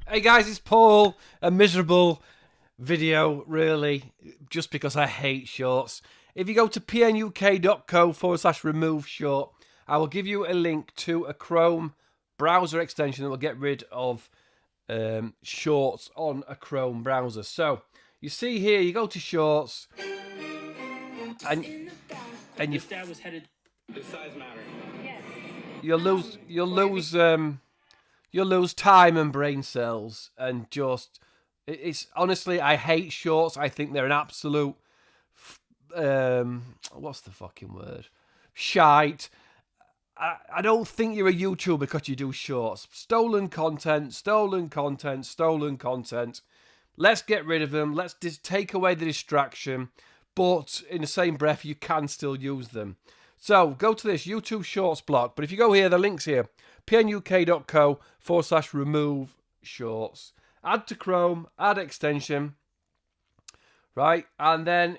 Hey guys, it's Paul. A miserable video, really, just because I hate shorts. If you go to pnuk.co/remove short, I will give you a link to a Chrome browser extension that will get rid of shorts on a Chrome browser. So you see here, you go to shorts, and you This dad was headed. Does size matter? you'll lose time and brain cells, and just it's honestly, I hate shorts. I think they're an absolute what's the fucking word? Shite. I don't think you're a YouTuber because you do shorts. Stolen content, stolen content, stolen content. Let's get rid of them. Let's just take away the distraction. But in the same breath, you can still use them. So go to this YouTube Shorts block. But if you go here, the link's here. pnuk.co/remove shorts. Add to Chrome, add extension. Right? And then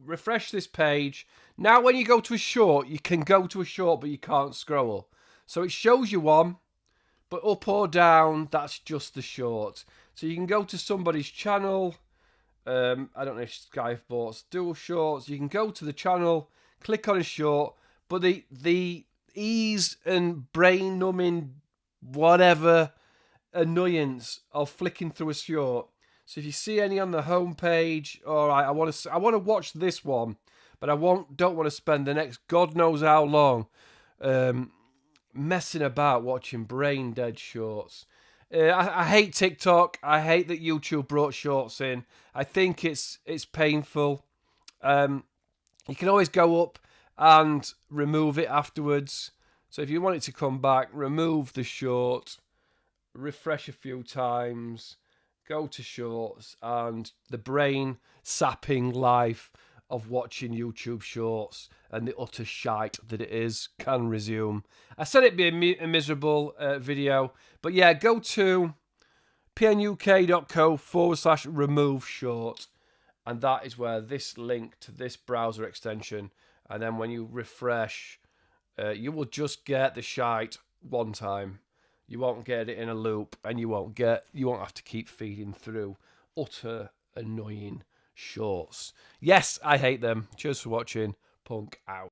refresh this page. Now when you go to a short, you can go to a short, but you can't scroll. So it shows you one, but up or down, that's just the short. So you can go to somebody's channel. I don't know if Sky bought dual shorts. You can go to the channel, click on a short, but the ease and brain numbing whatever annoyance of flicking through a short. So if you see any on the home page, all right, I want to watch this one, but I don't want to spend the next God knows how long messing about watching brain dead shorts. I hate TikTok. I hate that YouTube brought shorts in. I think it's painful. You can always go up and remove it afterwards. So if you want it to come back, remove the short, refresh a few times, go to shorts, and the brain sapping life of watching YouTube shorts and the utter shite that it is can resume. I said it'd be a miserable video, but yeah, go to pnuk.co/remove short, and that is where this link to this browser extension, and then when you refresh, you will just get the shite one time. You won't get it in a loop, and you won't have to keep feeding through utter annoying shorts. Yes, I hate them. Cheers for watching. Punk out.